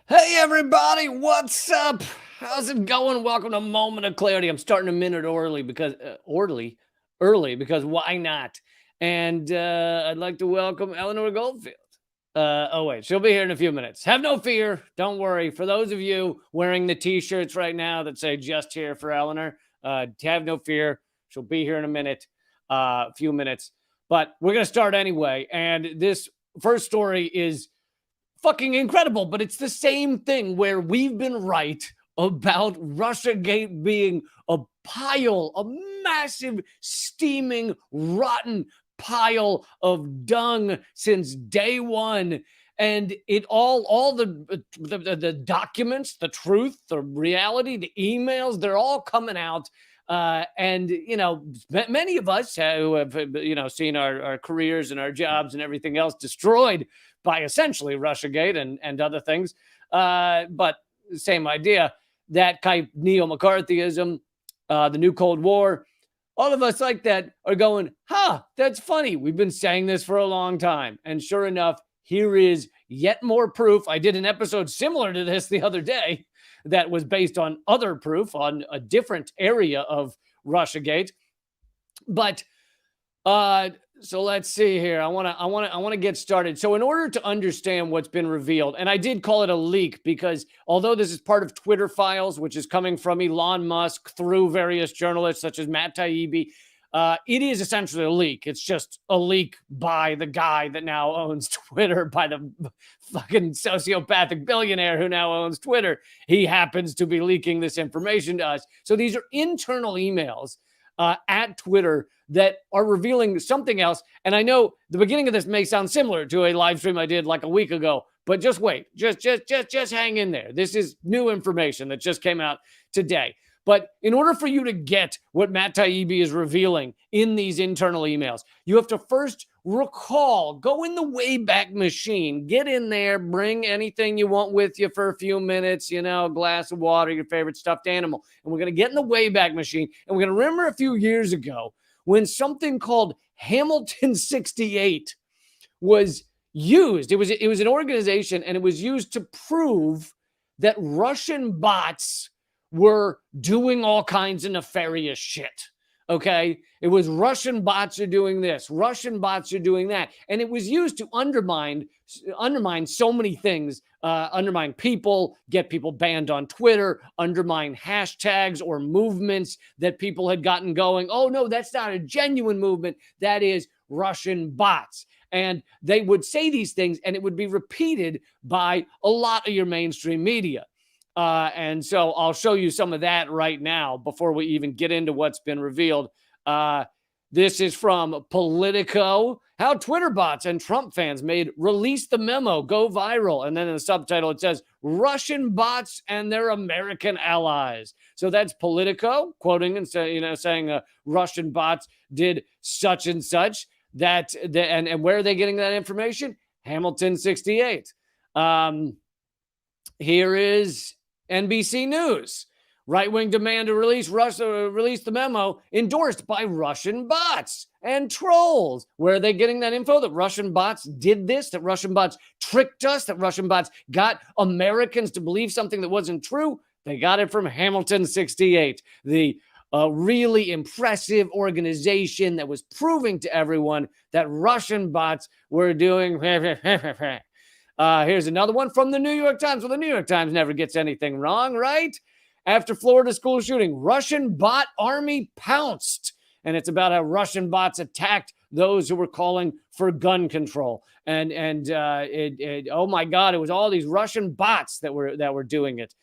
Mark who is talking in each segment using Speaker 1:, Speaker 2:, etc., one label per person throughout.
Speaker 1: Hey everybody, what's up? How's it going? Welcome to Moment of Clarity. I'm starting a minute early because why not? And I'd like to welcome Eleanor Goldfield. Oh wait, she'll be here in a few minutes. Have no fear. Don't worry. For those of you wearing the t-shirts right now that say "Just here for Eleanor," have no fear. She'll be here in a few minutes. But we're gonna start anyway. And this first story is fucking incredible, but it's the same thing where we've been right about Russiagate being a massive, steaming, rotten pile of dung since day one. And it all the documents, the truth, the reality, the emails, they're all coming out. And many of us who have seen our careers and our jobs and everything else destroyed by essentially Russiagate and other things. But same idea, that type neo-McCarthyism, the new Cold War, all of us like that are going, that's funny. We've been saying this for a long time. And sure enough, here is yet more proof. I did an episode similar to this the other day that was based on other proof on a different area of Russiagate. But so let's see here. I want to get started. So in order to understand what's been revealed, and I did call it a leak because although this is part of Twitter files, which is coming from Elon Musk through various journalists such as Matt Taibbi, it is essentially a leak. It's just a leak by the guy that now owns Twitter, by the fucking sociopathic billionaire who now owns Twitter. He happens to be leaking this information to us. So these are internal emails at Twitter that are revealing something else. And I know the beginning of this may sound similar to a live stream I did like a week ago, but just wait, just hang in there. This is new information that just came out today. But in order for you to get what Matt Taibbi is revealing in these internal emails, you have to first recall, go in the Wayback Machine, get in there, bring anything you want with you for a few minutes, a glass of water, your favorite stuffed animal. And we're going to get in the Wayback Machine, and we're going to remember a few years ago when something called Hamilton 68 was used. It was an organization, and it was used to prove that Russian bots were doing all kinds of nefarious shit. Okay. It was Russian bots are doing this, Russian bots are doing that. And it was used to undermine so many things, undermine people, get people banned on Twitter, undermine hashtags or movements that people had gotten going. Oh, no, that's not a genuine movement. That is Russian bots. And they would say these things, and it would be repeated by a lot of your mainstream media. And so I'll show you some of that right now before we even get into what's been revealed. This is from Politico. How Twitter bots and Trump fans made "Release the Memo" go viral. And then in the subtitle, it says Russian bots and their American allies. So that's Politico quoting and saying Russian bots did such and such. And where are they getting that information? Hamilton 68. Here is NBC News. Right-wing demand to release the memo endorsed by Russian bots and trolls. Where are they getting that info? That Russian bots did this? That Russian bots tricked us? That Russian bots got Americans to believe something that wasn't true? They got it from Hamilton 68, the really impressive organization that was proving to everyone that Russian bots were doing. Here's another one from the New York Times. Well, the New York Times never gets anything wrong, right? After Florida school shooting, Russian bot army pounced. And it's about how Russian bots attacked those who were calling for gun control. Oh my God, it was all these Russian bots that were doing it.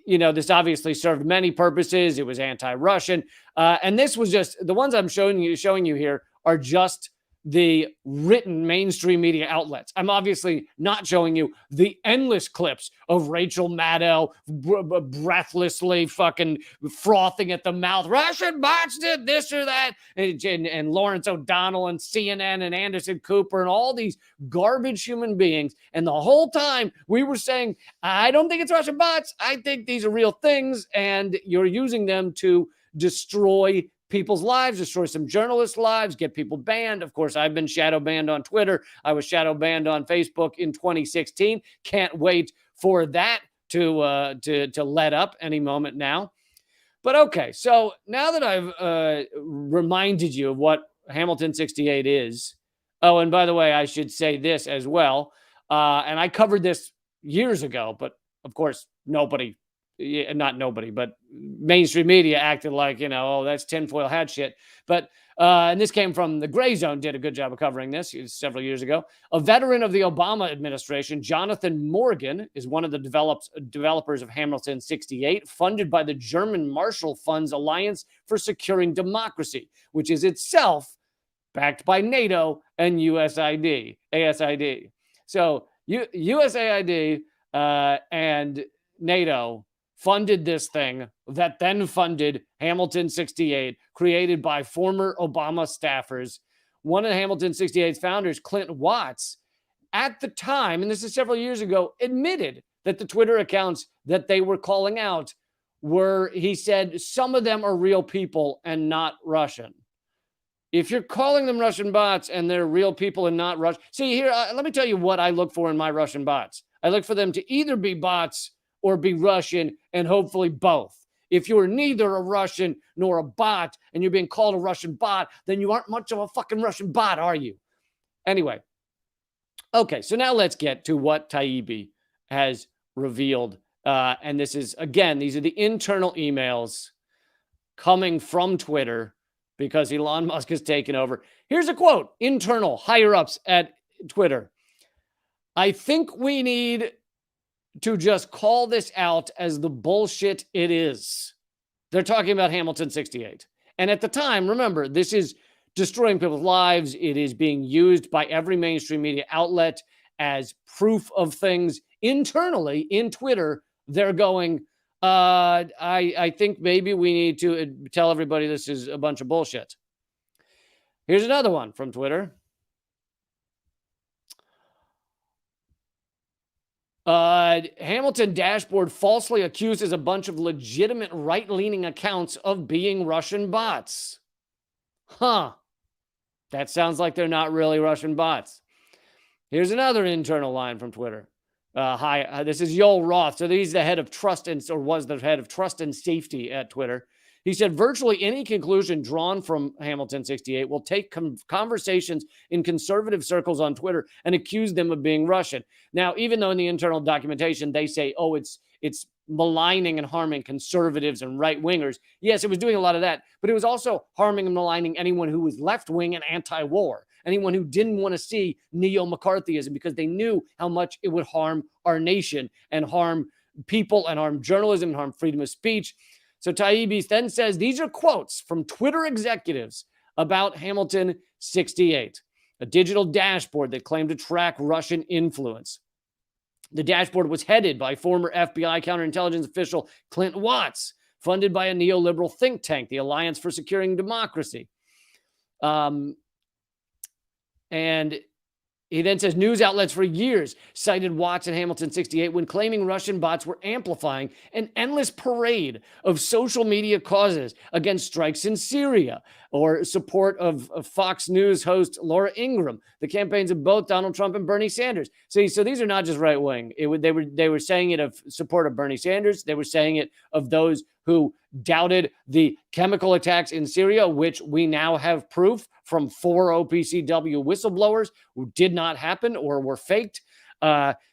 Speaker 1: This obviously served many purposes. It was anti-Russian. And this was just, the ones I'm showing you here are just the written mainstream media outlets. I'm obviously not showing you the endless clips of Rachel Maddow breathlessly fucking frothing at the mouth. Russian bots did this or that. And Lawrence O'Donnell and CNN and Anderson Cooper and all these garbage human beings. And the whole time we were saying, I don't think it's Russian bots. I think these are real things. And you're using them to destroy people's lives, destroy some journalists' lives, get people banned. Of course, I've been shadow banned on Twitter. I was shadow banned on Facebook in 2016. Can't wait for that to let up any moment now. But okay, so now that I've reminded you of what Hamilton 68 is, oh, and by the way, I should say this as well, and I covered this years ago, but of course, not nobody, but mainstream media acted like, oh, that's tinfoil hat shit. But, and this came from the Gray Zone, did a good job of covering this several years ago. A veteran of the Obama administration, Jonathan Morgan, is one of the developers of Hamilton 68, funded by the German Marshall Fund's Alliance for Securing Democracy, which is itself backed by NATO and ASID. So USAID and NATO funded this thing that then funded Hamilton 68, created by former Obama staffers. One of Hamilton 68's founders, Clint Watts, at the time, and this is several years ago, admitted that the Twitter accounts that they were calling out were, he said, some of them are real people and not Russian. If you're calling them Russian bots and they're real people and not Russian, see here, let me tell you what I look for in my Russian bots. I look for them to either be bots or be Russian, and hopefully both. If you're neither a Russian nor a bot and you're being called a Russian bot, then you aren't much of a fucking Russian bot, are you? Anyway. Okay, so now let's get to what Taibbi has revealed. And this is, again, these are the internal emails coming from Twitter because Elon Musk has taken over. Here's a quote, internal, higher ups at Twitter. I think we need to just call this out as the bullshit it is. They're talking about Hamilton 68. And at the time, remember, this is destroying people's lives. It is being used by every mainstream media outlet as proof of things. Internally, in Twitter, they're going, I think maybe we need to tell everybody this is a bunch of bullshit. Here's another one from Twitter. Hamilton dashboard falsely accuses a bunch of legitimate right-leaning accounts of being Russian bots. Huh. That sounds like they're not really Russian bots. Here's another internal line from Twitter. Hi, this is Yoel Roth. So he's the head of trust was the head of trust and safety at Twitter. He said virtually any conclusion drawn from Hamilton 68 will take conversations in conservative circles on Twitter and accuse them of being Russian. Now, even though in the internal documentation they say, oh, it's maligning and harming conservatives and right-wingers. Yes, it was doing a lot of that, but it was also harming and maligning anyone who was left-wing and anti-war, anyone who didn't want to see neo-McCarthyism because they knew how much it would harm our nation and harm people and harm journalism and harm freedom of speech. So Taibbi then says, these are quotes from Twitter executives about Hamilton 68, a digital dashboard that claimed to track Russian influence. The dashboard was headed by former FBI counterintelligence official Clint Watts, funded by a neoliberal think tank, the Alliance for Securing Democracy. And he then says news outlets for years cited Watts and Hamilton 68 when claiming Russian bots were amplifying an endless parade of social media causes against strikes in Syria or support of Fox News host Laura Ingraham, the campaigns of both Donald Trump and Bernie Sanders. So these are not just right wing. They were saying it of support of Bernie Sanders. They were saying it of those who doubted the chemical attacks in Syria, which we now have proof from 4 OPCW whistleblowers who did not happen or were faked.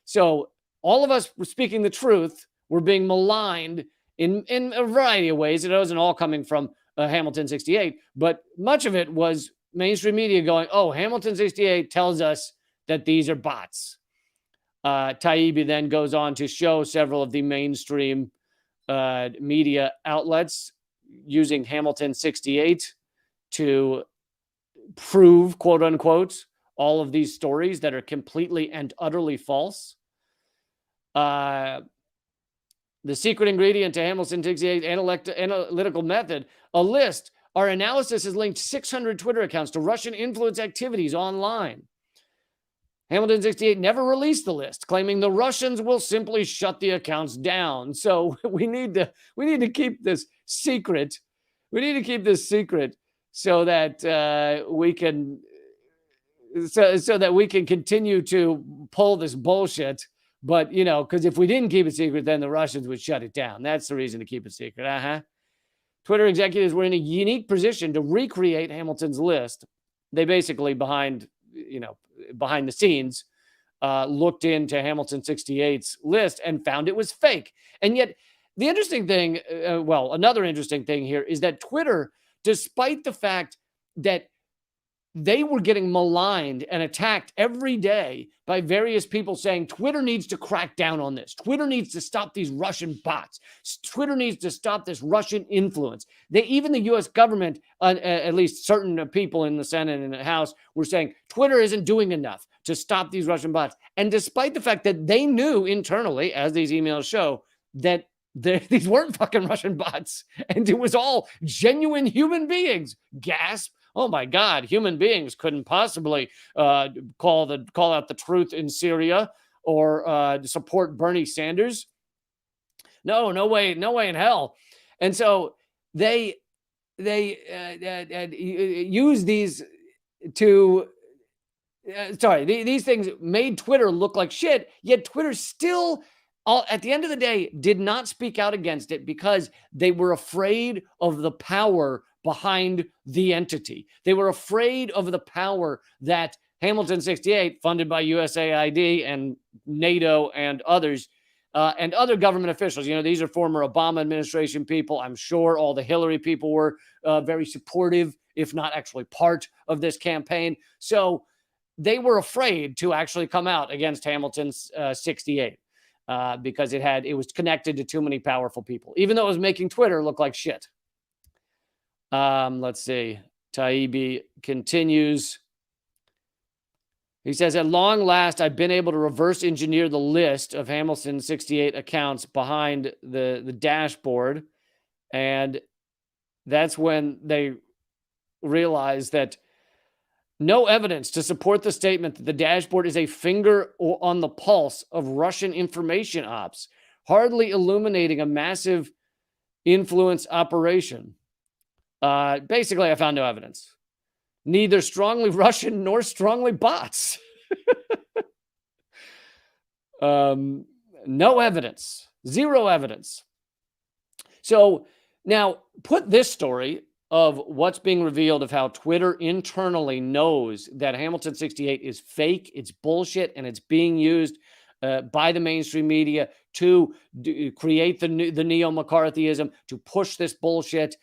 Speaker 1: So all of us were speaking the truth. We're being maligned in a variety of ways. It wasn't all coming from Hamilton 68, but much of it was mainstream media going, oh, Hamilton 68 tells us that these are bots. Taibbi then goes on to show several of the mainstream media outlets using Hamilton 68 to prove, quote unquote, all of these stories that are completely and utterly false. The secret ingredient to Hamilton 68 analytical method, a list. Our analysis has linked 600 Twitter accounts to Russian influence activities online. Hamilton 68 never released the list, claiming the Russians will simply shut the accounts down. So we need to keep this secret. We need to keep this secret so that we can so that we can continue to pull this bullshit. But, because if we didn't keep it secret, then the Russians would shut it down. That's the reason to keep it secret. Twitter executives were in a unique position to recreate Hamilton's list. They basically, behind the scenes, looked into Hamilton 68's list and found it was fake. And yet, the interesting thing, another interesting thing here is that Twitter, despite the fact that they were getting maligned and attacked every day by various people saying Twitter needs to crack down on this. Twitter needs to stop these Russian bots. Twitter needs to stop this Russian influence. Even the U.S. government, at least certain people in the Senate and the House, were saying Twitter isn't doing enough to stop these Russian bots. And despite the fact that they knew internally, as these emails show, that these weren't fucking Russian bots, and it was all genuine human beings. Gasp. Oh my God, human beings couldn't possibly call out the truth in Syria or support Bernie Sanders. No way in hell. And so they use these to. These things made Twitter look like shit. Yet Twitter still, at the end of the day, did not speak out against it because they were afraid of the power behind the entity. They were afraid of the power that Hamilton 68, funded by USAID and NATO and others, and other government officials. These are former Obama administration people. I'm sure all the Hillary people were very supportive, if not actually part of this campaign. So they were afraid to actually come out against Hamilton's 68 because it was connected to too many powerful people, even though it was making Twitter look like shit. Let's see. Taibbi continues. He says, at long last, I've been able to reverse engineer the list of Hamilton 68 accounts behind the dashboard. And that's when they realized that no evidence to support the statement that the dashboard is a finger on the pulse of Russian information ops, hardly illuminating a massive influence operation. Basically, I found no evidence. Neither strongly Russian nor strongly bots. No evidence. Zero evidence. So now put this story of what's being revealed of how Twitter internally knows that Hamilton 68 is fake, it's bullshit, and it's being used by the mainstream media to create the neo-McCarthyism, to push this bullshit.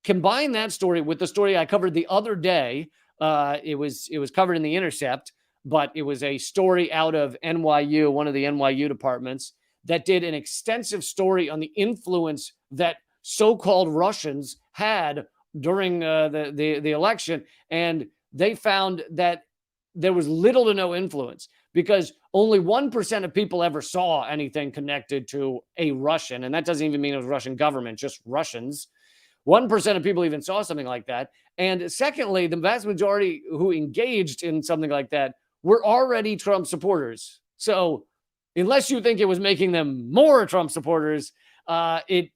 Speaker 1: Combine that story with the story I covered the other day. It was covered in The Intercept, but it was a story out of NYU, one of the NYU departments, that did an extensive story on the influence that so-called Russians had during the election. And they found that there was little to no influence because only 1% of people ever saw anything connected to a Russian. And that doesn't even mean it was Russian government, just Russians. 1% of people even saw something like that. And secondly, the vast majority who engaged in something like that were already Trump supporters. So unless you think it was making them more Trump supporters, it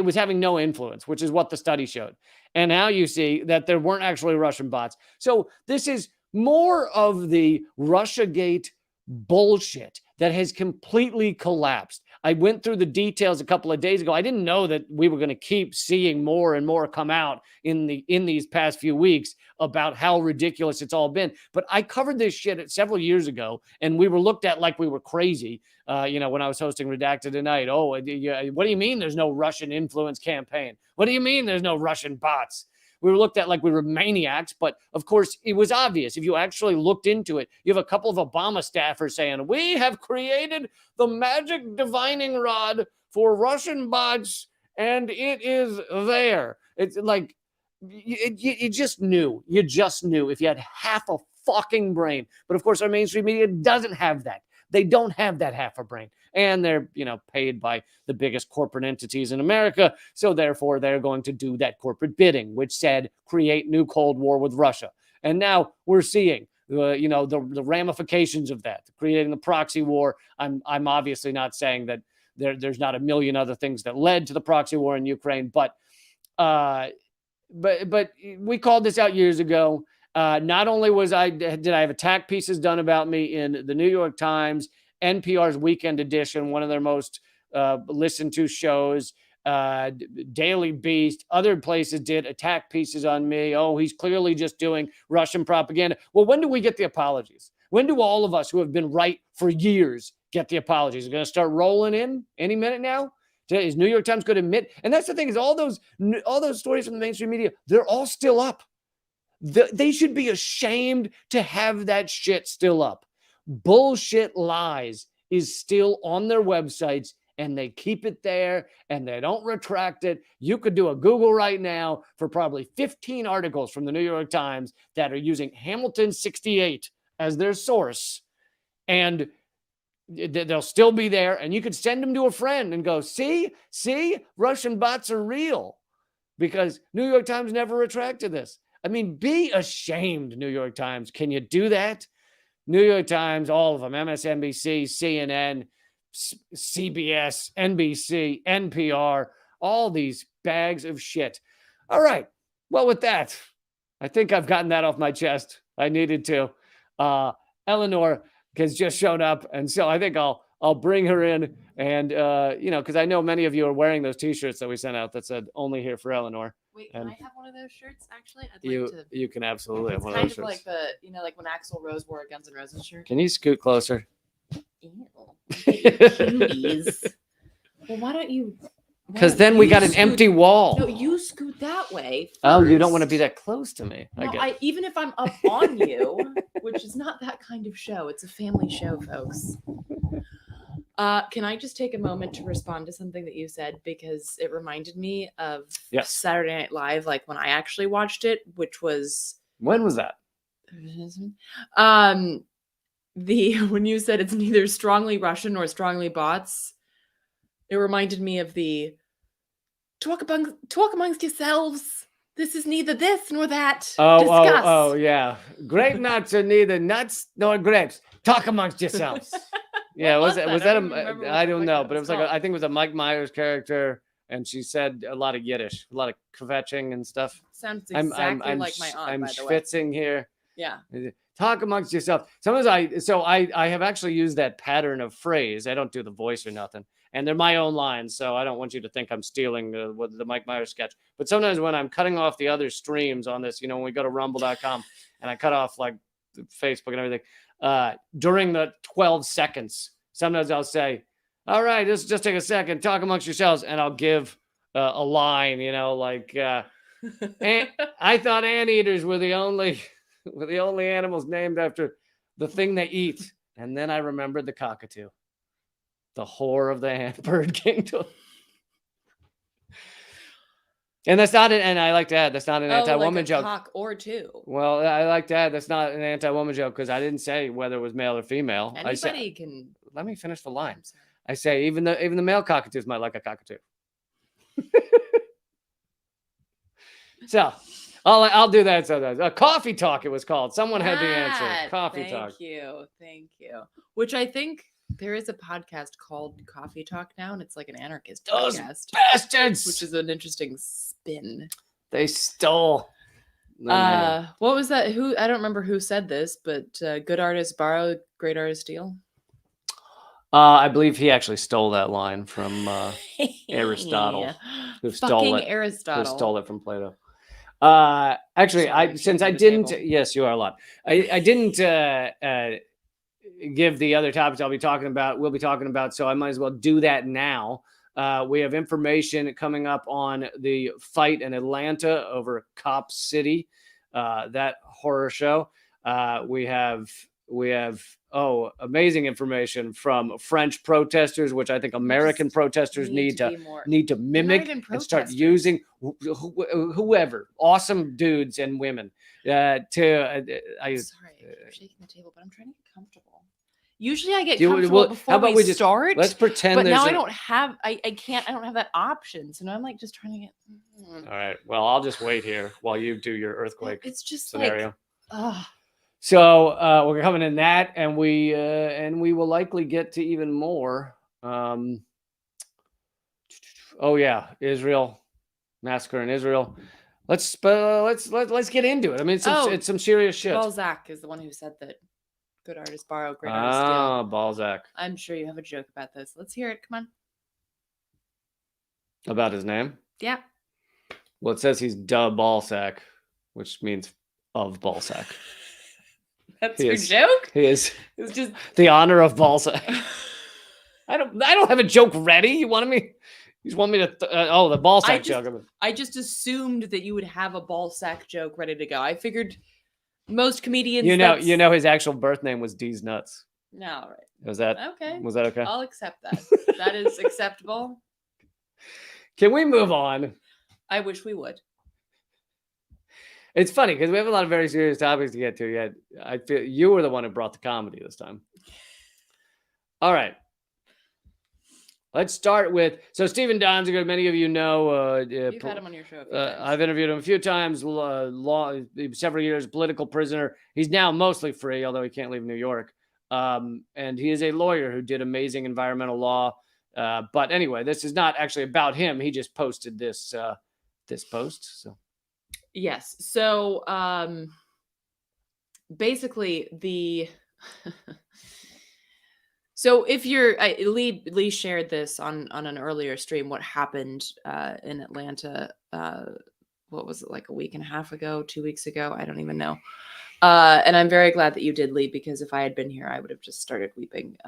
Speaker 1: was having no influence, which is what the study showed. And now you see that there weren't actually Russian bots. So this is more of the Russiagate bullshit that has completely collapsed. I went through the details a couple of days ago. I didn't know that we were going to keep seeing more and more come out in these past few weeks about how ridiculous it's all been. But I covered this shit several years ago, and we were looked at like we were crazy. When I was hosting Redacted Tonight. Oh, what do you mean there's no Russian influence campaign? What do you mean there's no Russian bots? We were looked at like we were maniacs, but of course it was obvious. If you actually looked into it, you have a couple of Obama staffers saying, we have created the magic divining rod for Russian bots, and it is there. It's like, you just knew. You just knew if you had half a fucking brain. But of course, our mainstream media doesn't have that. They don't have that half a brain. And they're, paid by the biggest corporate entities in America. So therefore, they're going to do that corporate bidding, which said create new Cold War with Russia. And now we're seeing, the ramifications of that, creating the proxy war. I'm obviously not saying that there's not a million other things that led to the proxy war in Ukraine, but But we called this out years ago. Not only did I have attack pieces done about me in the New York Times, NPR's Weekend Edition, one of their most listened to shows, Daily Beast, other places did attack pieces on me. Oh, he's clearly just doing Russian propaganda. Well, when do we get the apologies? When do all of us who have been right for years get the apologies? Are going to start rolling in any minute now? Is New York Times going to admit? And that's the thing, is all those stories from the mainstream media, they're all still up. They should be ashamed to have that shit still up. Bullshit lies is still on their websites, and they keep it there, and they don't retract it. You could do a Google right now for probably 15 articles from the New York Times that are using Hamilton 68 as their source, and they'll still be there, and you could send them to a friend and go, see, Russian bots are real, because New York Times never retracted this. I mean, be ashamed, New York Times. Can you do that? New York Times, all of them, MSNBC, CNN, CBS, NBC, NPR, all these bags of shit. All right. Well, with that, I think I've gotten that off my chest. I needed to. Eleanor has just shown up, and so I think I'll bring her in, and because I know many of you are wearing those T-shirts that we sent out that said "Only here for Eleanor."
Speaker 2: Wait,
Speaker 1: can
Speaker 2: I have one of those shirts? Actually, I'd like to.
Speaker 1: You can absolutely have
Speaker 2: It's
Speaker 1: one of
Speaker 2: kind
Speaker 1: those
Speaker 2: of
Speaker 1: shirts.
Speaker 2: like like when Axl Rose wore a Guns N' Roses shirt.
Speaker 1: Can you scoot closer?
Speaker 2: Ew. Cuties. Well, why don't you?
Speaker 1: Because then we got an empty wall.
Speaker 2: No, you scoot that way. First.
Speaker 1: Oh, you don't want to be that close to me.
Speaker 2: No, even if I'm up on you, which is not that kind of show. It's a family show, folks. Can I just take a moment to respond to something that you said, because it reminded me of Saturday Night Live, like when I actually watched it, which was
Speaker 1: when was that?
Speaker 2: When you said it's neither strongly Russian nor strongly bots, it reminded me of the talk amongst yourselves. This is neither this nor that. Discuss.
Speaker 1: Oh, yeah. Grape nuts are neither nuts nor grapes. Talk amongst yourselves. Yeah, was that I don't know, but it was like I think it was a Mike Myers character, and she said a lot of Yiddish, a lot of kvetching and stuff.
Speaker 2: Sounds exactly like my aunt.
Speaker 1: I'm
Speaker 2: by the way.
Speaker 1: schwitzing here.
Speaker 2: Yeah.
Speaker 1: Talk amongst yourself. Sometimes I have actually used that pattern of phrase. I don't do the voice or nothing, and they're my own lines, so I don't want you to think I'm stealing the Mike Myers sketch. But sometimes when I'm cutting off the other streams on this, when we go to rumble.com and I cut off like Facebook and everything, during the 12 seconds, sometimes I'll say, all right, just take a second, talk amongst yourselves, and I'll give a line, like, I thought anteaters were the only animals named after the thing they eat. And then I remembered the cockatoo, the whore of the bird kingdom. And that's not and I like to add, that's not an anti-woman
Speaker 2: like a
Speaker 1: joke.
Speaker 2: Cock or two.
Speaker 1: Well, I like to add, that's not an anti-woman joke, because I didn't say whether it was male or female.
Speaker 2: Anybody can.
Speaker 1: Let me finish the line. I say even the male cockatoos might like a cockatoo. So I'll do that sometimes. A coffee talk, it was called. Someone had the answer. Coffee talk.
Speaker 2: Thank you. Which I think there is a podcast called Coffee Talk now, and it's like an anarchist podcast.
Speaker 1: Bastards!
Speaker 2: Which is an interesting spin.
Speaker 1: They stole.
Speaker 2: What was that? I don't remember who said this, but good artists borrow, great artists steal.
Speaker 1: I believe he actually stole that line from Aristotle, who stole it from Plato. Actually, yes, you are a lot. I didn't give the other topics we'll be talking about, so I might as well do that now. We have information coming up on the fight in Atlanta over Cop City, that horror show. We have amazing information from French protesters, which I think American protesters need to mimic and start using. Whoever, awesome dudes and women.
Speaker 2: Sorry, I'm shaking the table, but I'm trying to get comfortable. Usually I get comfortable before we start.
Speaker 1: Let's pretend.
Speaker 2: But now I don't have. I can't. I don't have that option. So now I'm like just trying to get.
Speaker 1: All right. Well, I'll just wait here while you do your earthquake.
Speaker 2: It's just
Speaker 1: scenario.
Speaker 2: Like,
Speaker 1: So we're coming in that, and we will likely get to even more. Israel massacre in Israel. Let's get into it. I mean, it's some serious shit.
Speaker 2: Balzac is the one who said that good artists borrow, great artists steal.
Speaker 1: Ah, Balzac.
Speaker 2: I'm sure you have a joke about this. Let's hear it. Come on.
Speaker 1: About his name?
Speaker 2: Yeah.
Speaker 1: Well, it says he's de Balzac, which means of Balzac.
Speaker 2: That's your joke?
Speaker 1: He is.
Speaker 2: It's just
Speaker 1: the honor of Balzac. I don't have a joke ready. You want me to the Balzac joke.
Speaker 2: I just assumed that you would have a Balzac joke ready to go. I figured most comedians
Speaker 1: you know his actual birth name was D's Nuts.
Speaker 2: No, right.
Speaker 1: Was that okay?
Speaker 2: I'll accept that. That is acceptable.
Speaker 1: Can we move on?
Speaker 2: I wish we would.
Speaker 1: It's funny because we have a lot of very serious topics to get to yet. I feel you were the one who brought the comedy this time. All right. Let's start with Stephen Donziger. Many of you know.
Speaker 2: You've had him on your show a few times.
Speaker 1: I've interviewed him a few times. Several years, political prisoner. He's now mostly free, although he can't leave New York. And he is a lawyer who did amazing environmental law. But anyway, this is not actually about him. He just posted this post. So
Speaker 2: yes. So basically the. So if you're, Lee shared this on an earlier stream, what happened in Atlanta, what was it, like a week and a half ago, 2 weeks ago? I don't even know. And I'm very glad that you did, Lee, because if I had been here, I would have just started weeping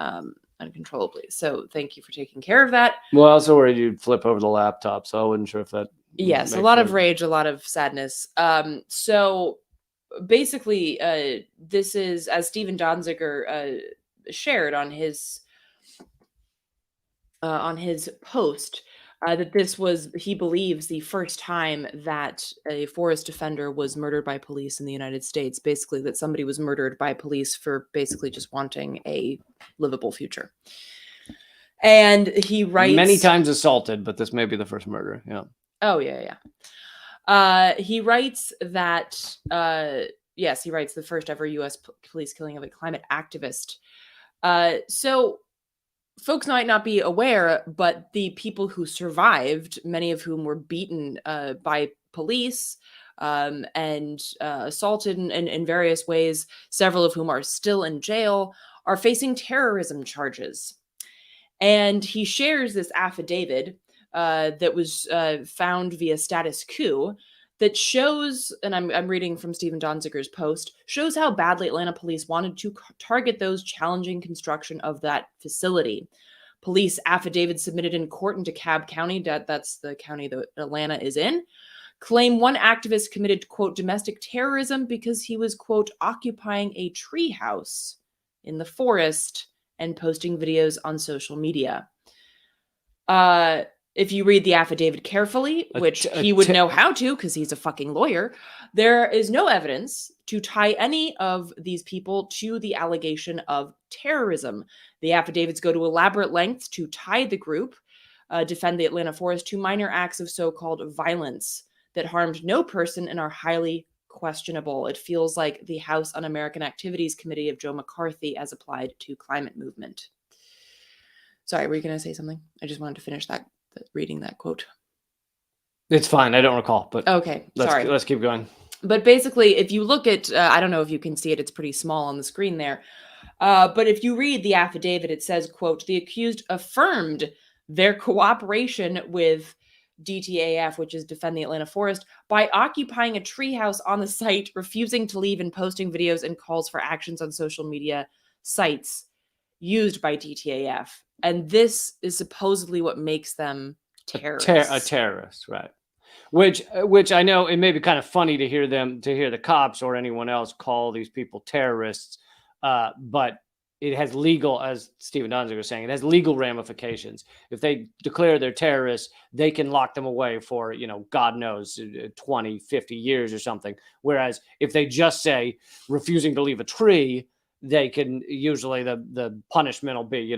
Speaker 2: uncontrollably. So thank you for taking care of that.
Speaker 1: Well, I also worried you'd flip over the laptop, so I wasn't sure if that.
Speaker 2: Yes, a lot of rage, a lot of sadness. So basically, this is, as Stephen Donziger shared on his post, that this was, he believes, the first time that a forest defender was murdered by police in the United States. Basically, that somebody was murdered by police for basically just wanting a livable future. And he writes,
Speaker 1: many times assaulted, but this may be the first murder. Yeah.
Speaker 2: Oh yeah. He writes that yes, he writes the first ever U.S. police killing of a climate activist. So folks might not be aware, but the people who survived, many of whom were beaten by police and assaulted in various ways, several of whom are still in jail, are facing terrorism charges. And he shares this affidavit that was found via Status Coup that shows, and I'm reading from Stephen Donziger's post, shows how badly Atlanta police wanted to target those challenging construction of that facility. Police affidavits submitted in court in DeKalb County, that's the county that Atlanta is in, claim one activist committed, quote, domestic terrorism because he was, quote, occupying a tree house in the forest and posting videos on social media. If you read the affidavit carefully, which he would know how to because he's a fucking lawyer, there is no evidence to tie any of these people to the allegation of terrorism. The affidavits go to elaborate lengths to tie the group, defend the Atlanta forest, to minor acts of so-called violence that harmed no person and are highly questionable. It feels like the House Un-American Activities Committee of Joe McCarthy as applied to climate movement. Sorry, were you going to say something? I just wanted to finish reading that quote.
Speaker 1: It's fine. I don't recall, but
Speaker 2: okay. Sorry.
Speaker 1: Let's keep going.
Speaker 2: But basically, if you look at, I don't know if you can see it, it's pretty small on the screen there. But if you read the affidavit, it says, quote, the accused affirmed their cooperation with DTAF, which is Defend the Atlanta Forest, by occupying a treehouse on the site, refusing to leave and posting videos and calls for actions on social media sites used by DTAF. And this is supposedly what makes them terrorists.
Speaker 1: A terrorist, right? Which I know it may be kind of funny to hear the cops or anyone else call these people terrorists, but it has legal, as Stephen Donziger was saying, it has legal ramifications. If they declare they're terrorists, they can lock them away for, God knows, 20, 50 years or something. Whereas if they just say refusing to leave a tree, they can usually the punishment will be,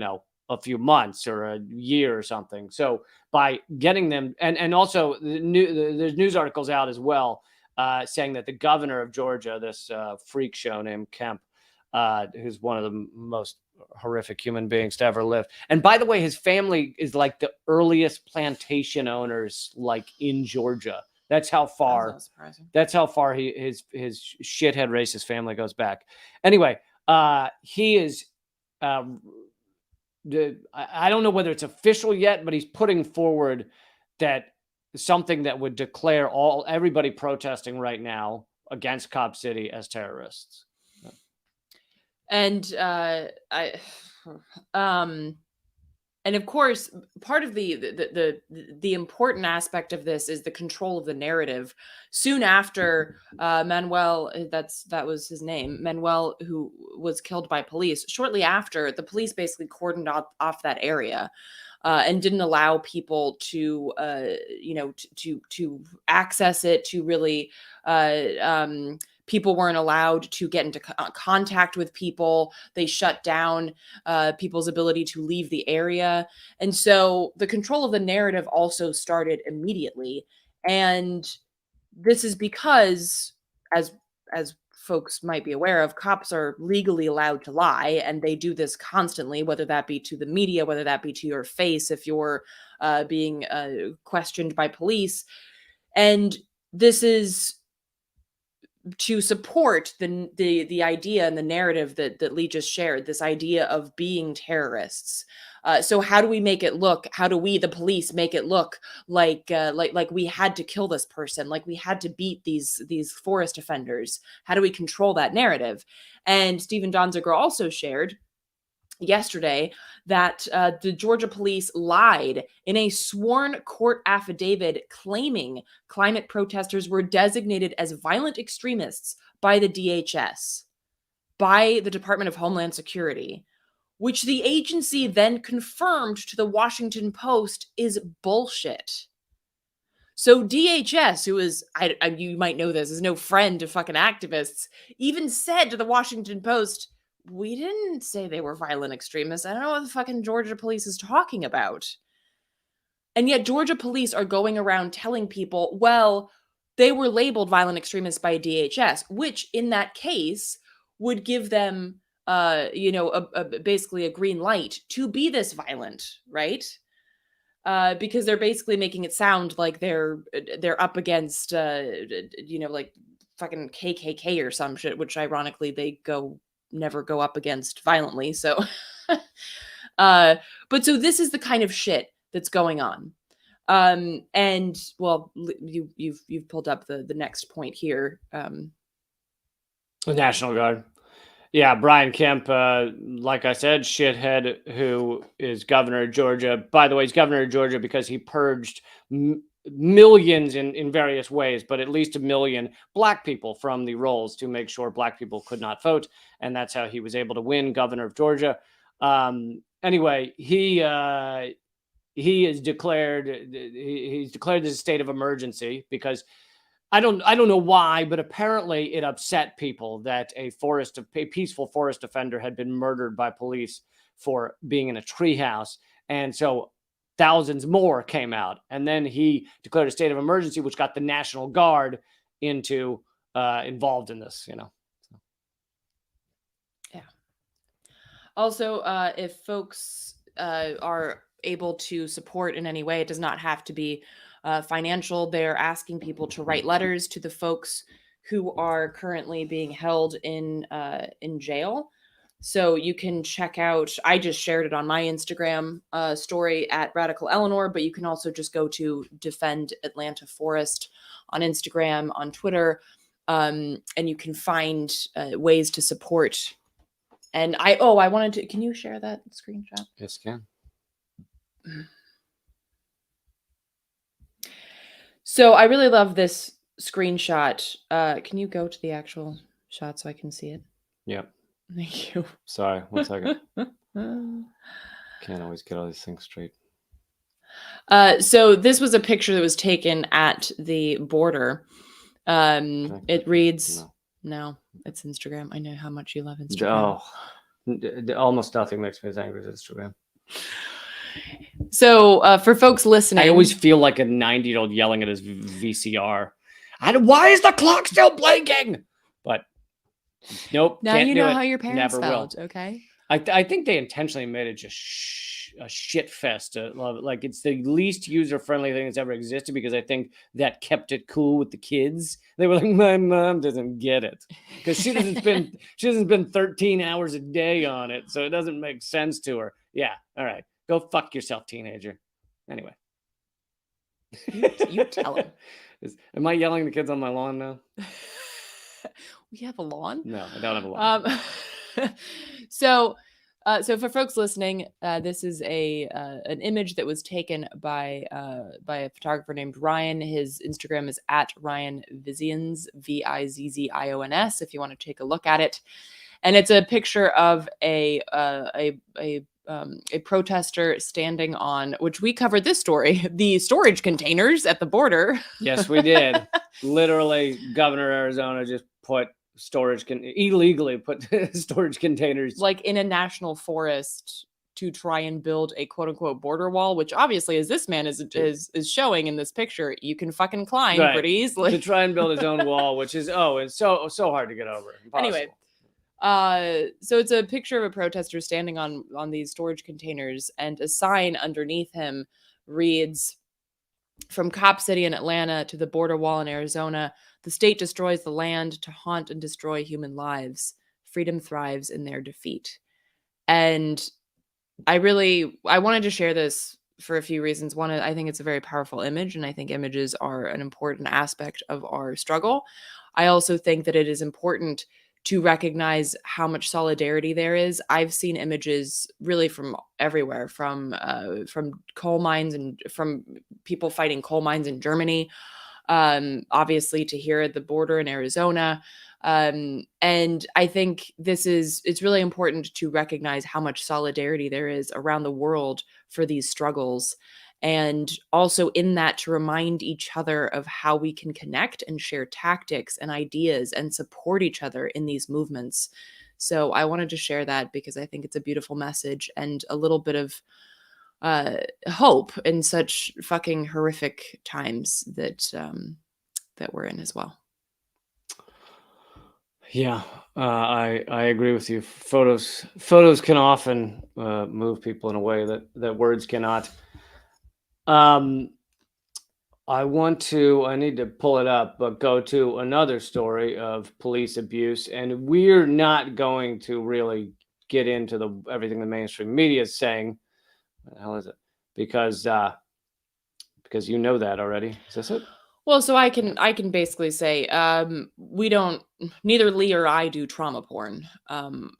Speaker 1: a few months or a year or something. So by getting them, and also there's news articles out as well saying that the governor of Georgia, this freak show named Kemp, who's one of the most horrific human beings to ever live. And by the way, his family is like the earliest plantation owners, like in Georgia. That's how far.
Speaker 2: That's surprising.
Speaker 1: That's how far his shithead racist family goes back. Anyway, he is. I don't know whether it's official yet, but he's putting forward that something that would declare everybody protesting right now against Cop City as terrorists.
Speaker 2: And and of course, part of the important aspect of this is the control of the narrative. Soon after Manuel, that was his name, Manuel, who was killed by police. Shortly after, the police basically cordoned off that area. And didn't allow people to, to access it, to really, people weren't allowed to get into contact with people. They shut down people's ability to leave the area. And so the control of the narrative also started immediately. And this is because, as folks might be aware of, cops are legally allowed to lie, and they do this constantly, whether that be to the media, whether that be to your face if you're being questioned by police. And this is to support the idea and the narrative that Lee just shared, this idea of being terrorists. So how do we make it look? How do we, the police, make it look like we had to kill this person, like we had to beat these forest offenders? How do we control that narrative? And Stephen Donziger also shared yesterday that the Georgia police lied in a sworn court affidavit claiming climate protesters were designated as violent extremists by the DHS, by the Department of Homeland Security, which the agency then confirmed to the Washington Post is bullshit. So DHS, who is, you might know this, is no friend to fucking activists, even said to the Washington Post, we didn't say they were violent extremists. I don't know what the fucking Georgia police is talking about. And yet Georgia police are going around telling people, well, they were labeled violent extremists by DHS, which in that case would give them, basically a green light to be this violent, right? Because they're basically making it sound like they're up against, like fucking KKK or some shit, which ironically they never go up against violently. So, but so this is the kind of shit that's going on. And well, you've pulled up the next point here. The
Speaker 1: National Guard. Yeah, Brian Kemp, like I said, shithead, who is governor of Georgia. By the way, he's governor of Georgia because he purged millions in various ways, but at least 1 million black people from the rolls to make sure black people could not vote. And that's how he was able to win governor of Georgia. Anyway, he is declared, he's declared this a state of emergency because I don't know why, but apparently it upset people that a peaceful forest offender had been murdered by police for being in a treehouse. And so thousands more came out. And then he declared a state of emergency, which got the National Guard involved in this, So.
Speaker 2: Yeah. Also, if folks are able to support in any way, it does not have to be financial. They're asking people to write letters to the folks who are currently being held in jail. So you can check out, I just shared it on my Instagram story at Radical Eleanor, but you can also just go to Defend Atlanta Forest on Instagram, on Twitter, and you can find ways to support. And I wanted to, can you share that screenshot?
Speaker 1: Yes, can.
Speaker 2: So I really love this screenshot. Can you go to the actual shot so I can see it?
Speaker 1: Yep.
Speaker 2: Thank you.
Speaker 1: Sorry, 1 second. Can't always get all these things straight.
Speaker 2: So this was a picture that was taken at the border. It reads, no, it's Instagram. I know how much you love Instagram.
Speaker 1: Oh, almost nothing makes me as angry as Instagram.
Speaker 2: So for folks listening,
Speaker 1: I always feel like a 90-year-old yelling at his VCR. Why is the clock still blinking? But Nope.
Speaker 2: Now
Speaker 1: Can't
Speaker 2: you
Speaker 1: do
Speaker 2: know
Speaker 1: it.
Speaker 2: how your parents
Speaker 1: Never
Speaker 2: felt,
Speaker 1: will.
Speaker 2: okay?
Speaker 1: I think they intentionally made it just a shit fest. Love it. Like it's the least user friendly thing that's ever existed because I think that kept it cool with the kids. They were like, my mom doesn't get it because she doesn't spend 13 hours a day on it, so it doesn't make sense to her. Yeah, all right, go fuck yourself, teenager. Anyway,
Speaker 2: You tell him.
Speaker 1: Am I yelling at the kids on my lawn now?
Speaker 2: We have a lawn?
Speaker 1: No, I don't have a lawn.
Speaker 2: So for folks listening, this is an image that was taken by a photographer named Ryan. His Instagram is at Ryan Vizions, Vizzions. If you want to take a look at it, and it's a picture of a protester standing on, which we covered this story, the storage containers at the border.
Speaker 1: Yes, we did. Literally, Governor Arizona just put illegally put storage containers
Speaker 2: like in a national forest to try and build a quote unquote border wall, which obviously, as this man is showing in this picture, you can fucking climb
Speaker 1: right.
Speaker 2: pretty easily
Speaker 1: to try and build his own wall, which is it's so hard to get over. Impossible.
Speaker 2: Anyway, so it's a picture of a protester standing on these storage containers, and a sign underneath him reads, "From Cop City in Atlanta to the border wall in Arizona, the state destroys the land to haunt and destroy human lives. Freedom thrives in their defeat." And I wanted to share this for a few reasons. One, I think it's a very powerful image, and I think images are an important aspect of our struggle. I also think that it is important to recognize how much solidarity there is. I've seen images really from everywhere, from coal mines and from people fighting coal mines in Germany, obviously to here at the border in Arizona. And I think it's really important to recognize how much solidarity there is around the world for these struggles. And also in that, to remind each other of how we can connect and share tactics and ideas and support each other in these movements. So I wanted to share that because I think it's a beautiful message and a little bit of hope in such fucking horrific times that we're in as well.
Speaker 1: Yeah, I agree with you. Photos can often move people in a way that words cannot. I need to pull it up, but go to another story of police abuse, and we're not going to really get into everything the mainstream media is saying. What the hell is it? Because you know that already. Is this it?
Speaker 2: Well, so I can basically say neither Lee or I do trauma porn.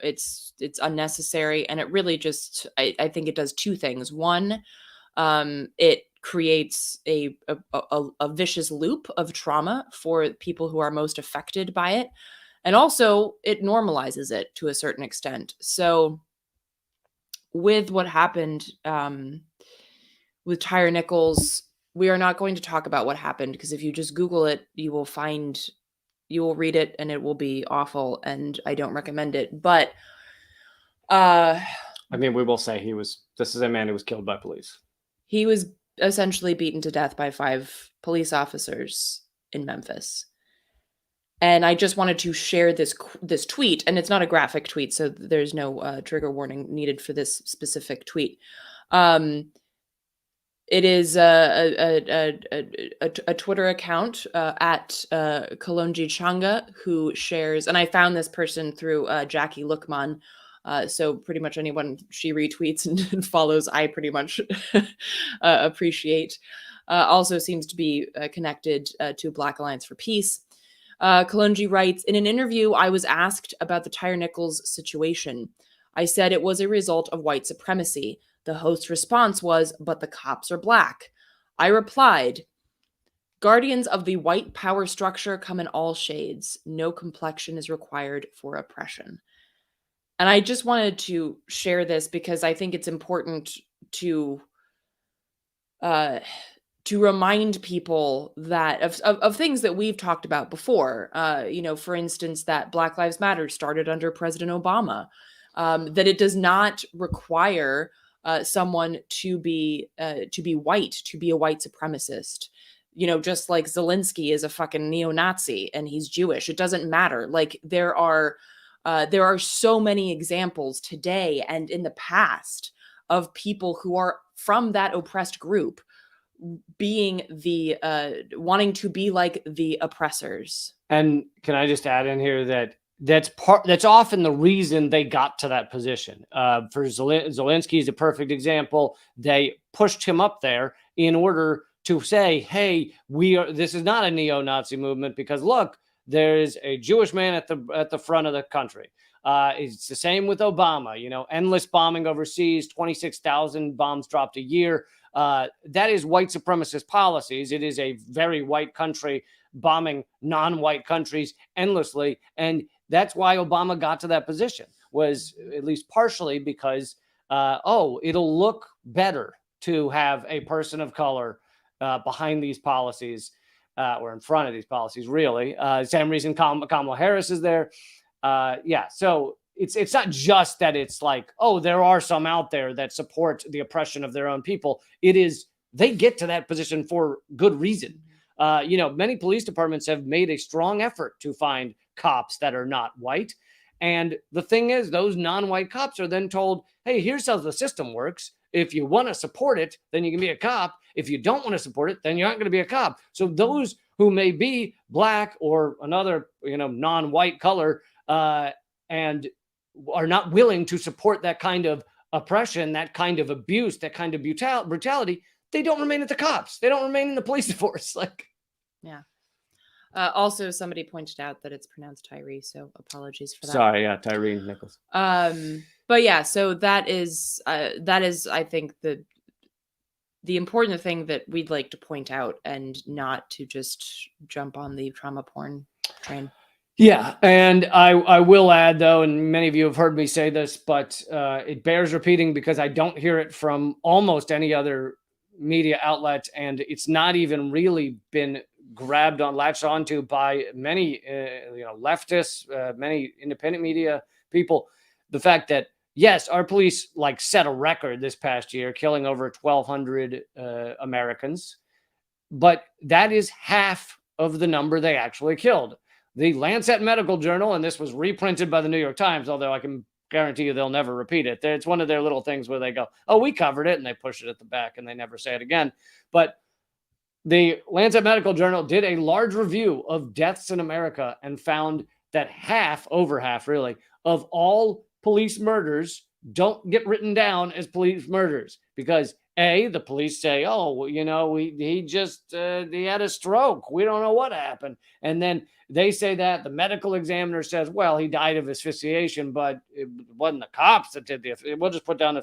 Speaker 2: It's unnecessary, and it really just I think it does two things. One, it creates a vicious loop of trauma for people who are most affected by it, and also it normalizes it to a certain extent. So with what happened with Tyre Nichols, we are not going to talk about what happened, because if you just Google it, you will read it and it will be awful, and I don't recommend it. But
Speaker 1: I mean, we will say this is a man who was killed by police.
Speaker 2: He was essentially beaten to death by 5 police officers in Memphis. And I just wanted to share this tweet, and it's not a graphic tweet, so there's no trigger warning needed for this specific tweet. It is a Twitter account at Kalonji Changa, who shares, and I found this person through Jackie Lookman. So pretty much anyone she retweets and follows, I pretty much appreciate. Also seems to be connected to Black Alliance for Peace. Kalonji writes, "In an interview, I was asked about the Tyre Nichols situation. I said it was a result of white supremacy. The host's response was, 'But the cops are black.' I replied, 'Guardians of the white power structure come in all shades. No complexion is required for oppression.'" And I just wanted to share this because I think it's important to remind people that of things that we've talked about before. For instance, that Black Lives Matter started under President Obama. That it does not require someone to be white, to be a white supremacist. just like Zelensky is a fucking neo-Nazi and he's Jewish. It doesn't matter. Like there are so many examples today and in the past of people who are from that oppressed group being the wanting to be like the oppressors.
Speaker 1: And can I just add in here that that's often the reason they got to that position. For Zelensky is a perfect example. They pushed him up there in order to say, hey, this is not a neo-Nazi movement because look, there's a Jewish man at the front of the country. It's the same with Obama, endless bombing overseas, 26,000 bombs dropped a year. That is white supremacist policies. It is a very white country bombing non-white countries endlessly. And that's why Obama got to that position, was at least partially because, it'll look better to have a person of color behind these policies or in front of these policies, really. Same reason Kamala Harris is there. So it's not just that it's like, there are some out there that support the oppression of their own people. It is, they get to that position for good reason. Many police departments have made a strong effort to find cops that are not white. And the thing is, those non-white cops are then told, hey, here's how the system works. If you want to support it, then you can be a cop. If you don't want to support it, then you're not going to be a cop. So those who may be black or another, non-white color, and are not willing to support that kind of oppression, that kind of abuse, that kind of brutality, they don't remain at the cops. They don't remain in the police force.
Speaker 2: Yeah. Also, somebody pointed out that it's pronounced Tyree, so apologies for that.
Speaker 1: Sorry, yeah, Tyree Nichols.
Speaker 2: But yeah, so that is, I think, the important thing that we'd like to point out, and not to just jump on the trauma porn train.
Speaker 1: Yeah, and I will add, though, and many of you have heard me say this, but it bears repeating because I don't hear it from almost any other media outlet, and it's not even really been latched onto by many leftists, many independent media people. The fact that, yes, our police set a record this past year, killing over 1,200 Americans, but that is half of the number they actually killed. The Lancet Medical Journal, and this was reprinted by the New York Times, although I can guarantee you they'll never repeat it. It's one of their little things where they go, we covered it, and they push it at the back, and they never say it again. But the Lancet Medical Journal did a large review of deaths in America and found that over half, really, of all police murders don't get written down as police murders because the police say, he had a stroke. We don't know what happened. And then they say that the medical examiner says, well, he died of asphyxiation, but it wasn't the cops that did we'll just put down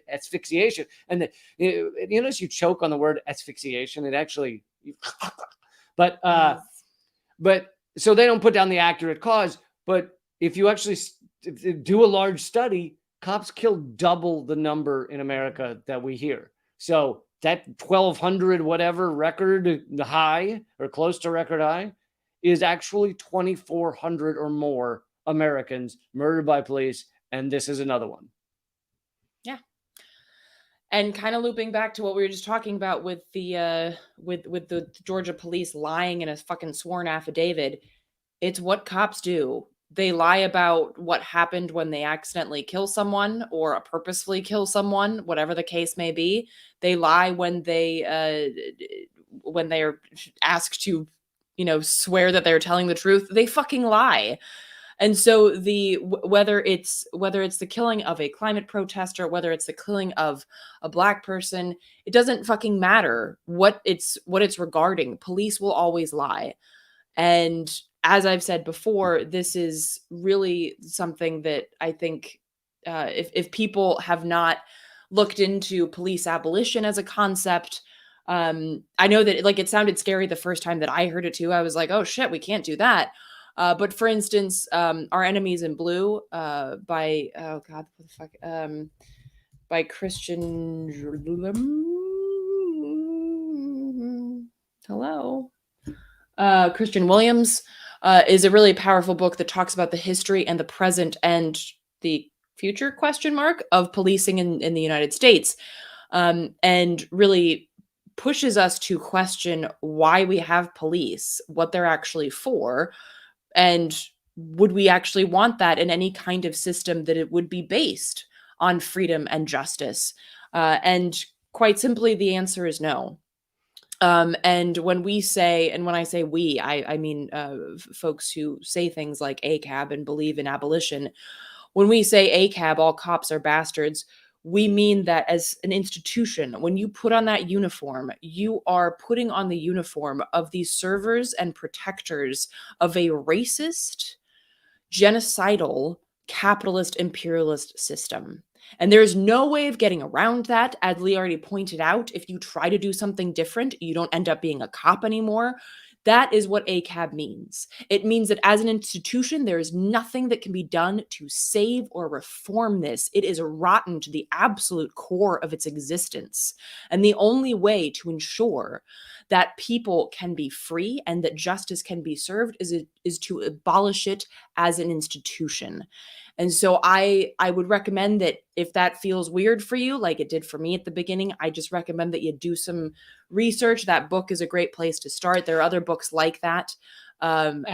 Speaker 1: asphyxiation. And as you choke on the word asphyxiation, it actually, but so they don't put down the accurate cause. But if you actually do a large study, cops kill double the number in America that we hear. So that 1,200 whatever record high or close to record high is actually 2,400 or more Americans murdered by police. And this is another one.
Speaker 2: Yeah. And kind of looping back to what we were just talking about with the with the Georgia police lying in a fucking sworn affidavit. It's what cops do. They lie about what happened when they accidentally kill someone or purposefully kill someone, whatever the case may be. They lie when they are asked to, swear that they're telling the truth. They fucking lie. And so whether it's the killing of a climate protester, whether it's the killing of a black person, it doesn't fucking matter what it's regarding. Police will always lie. And as I've said before, this is really something that I think if people have not looked into police abolition as a concept, I know that it sounded scary the first time that I heard it too. I was like, oh shit, we can't do that. But for instance, Our Enemies in Blue by, oh God, what the fuck? By Christian. Christian Williams is a really powerful book that talks about the history and the present and the future of policing in the United States. And really pushes us to question why we have police, what they're actually for, and would we actually want that in any kind of system that it would be based on freedom and justice? And quite simply, the answer is no. And when we say, and when I say we, I mean folks who say things like ACAB and believe in abolition. When we say ACAB, all cops are bastards, we mean that as an institution, when you put on that uniform, you are putting on the uniform of the servers and protectors of a racist, genocidal, capitalist, imperialist system. And there's no way of getting around that. As Lee already pointed out, if you try to do something different, you don't end up being a cop anymore. That is what ACAB means. It means that as an institution, there is nothing that can be done to save or reform this. It is rotten to the absolute core of its existence. And the only way to ensure that people can be free and that justice can be served is to abolish it as an institution. And so I would recommend that if that feels weird for you, like it did for me at the beginning, I just recommend that you do some research. That book is a great place to start. There are other books like that.
Speaker 1: I've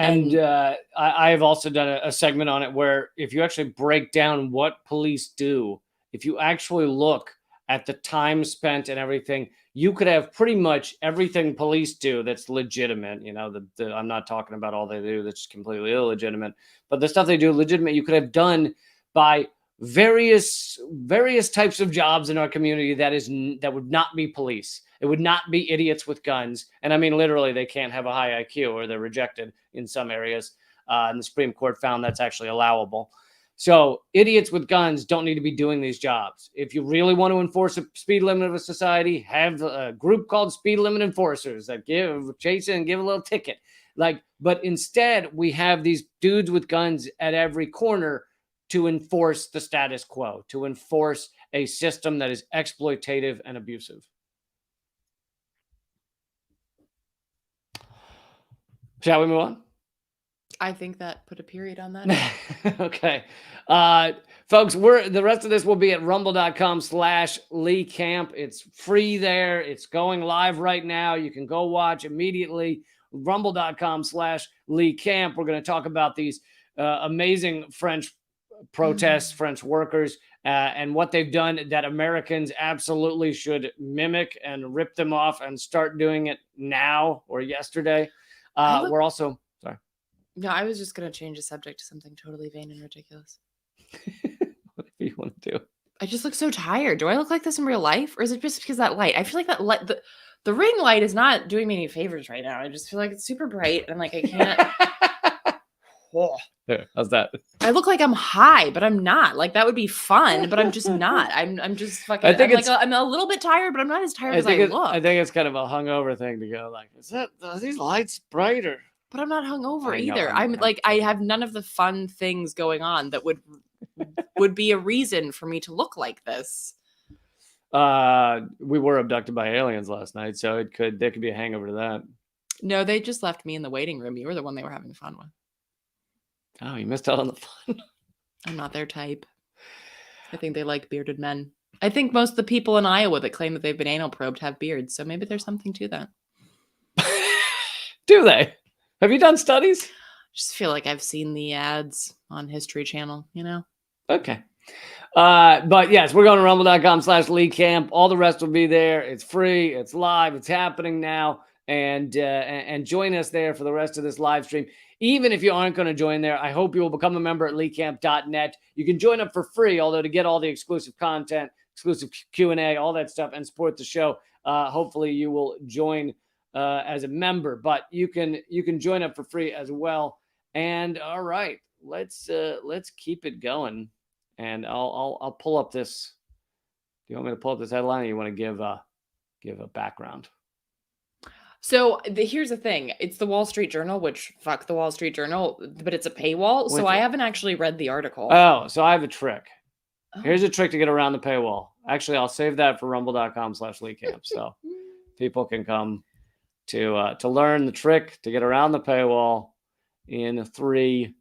Speaker 1: also done a segment on it where if you actually break down what police do, if you actually look at the time spent and everything, you could have pretty much everything police do that's legitimate. You know, I'm not talking about all they do that's completely illegitimate, but the stuff they do legitimate, you could have done by various types of jobs in our community that would not be police. It would not be idiots with guns. And I mean, literally, they can't have a high IQ or they're rejected in some areas. And the Supreme Court found that's actually allowable. So idiots with guns don't need to be doing these jobs. If you really want to enforce a speed limit of a society, have a group called Speed Limit Enforcers that chase and give a little ticket. But instead, we have these dudes with guns at every corner to enforce the status quo, to enforce a system that is exploitative and abusive. Shall we move on?
Speaker 2: I think that put a period on that.
Speaker 1: Okay. Folks, the rest of this will be at rumble.com/Lee Camp. It's free there. It's going live right now. You can go watch immediately. Rumble.com/Lee Camp. We're going to talk about these amazing French protests, French workers, and what they've done that Americans absolutely should mimic and rip them off and start doing it now or yesterday. We're also... Sorry.
Speaker 2: No, I was just going to change the subject to something totally vain and ridiculous.
Speaker 1: Whatever you want to do.
Speaker 2: I just look so tired. Do I look like this in real life? Or is it just because that light? I feel like that light, the ring light is not doing me any favors right now. I just feel like it's super bright and like I can't.
Speaker 1: Oh. There, how's that?
Speaker 2: I look like I'm high, but I'm not. Like that would be fun, but I'm just not. I'm just fucking. I'm a little bit tired, but I'm not as tired as I look.
Speaker 1: I think it's kind of a hungover thing to go like, are these lights brighter?
Speaker 2: But I'm not hungover either. I have none of the fun things going on that would be a reason for me to look like this.
Speaker 1: We were abducted by aliens last night, so there could be a hangover to that.
Speaker 2: No, they just left me in the waiting room. You were the one they were having fun with.
Speaker 1: Oh, you missed out on the fun.
Speaker 2: I'm not their type. I think they like bearded men. I think most of the people in Iowa that claim that they've been anal probed have beards, so maybe there's something to that.
Speaker 1: Do they? Have you done studies?
Speaker 2: I just feel like I've seen the ads on History Channel, you know?
Speaker 1: Okay. But yes, we're going to rumble.com/Lee Camp. All the rest will be there. It's free. It's live. It's happening now. And join us there for the rest of this live stream. Even if you aren't going to join there, I hope you will become a member at leecamp.net. You can join up for free, although to get all the exclusive content, exclusive Q&A, all that stuff, and support the show, hopefully you will join as a member. But you can join up for free as well. And all right, let's keep it going. And I'll pull up this. Do you want me to pull up this headline, or you want to give a background?
Speaker 2: So here's the thing. It's the Wall Street Journal, which fuck the Wall Street Journal, but it's a paywall. So I haven't actually read the article.
Speaker 1: Oh, so I have a trick. Oh. Here's a trick to get around the paywall. Actually, I'll save that for rumble.com/Lee Camp. So people can come to learn the trick to get around the paywall in 3,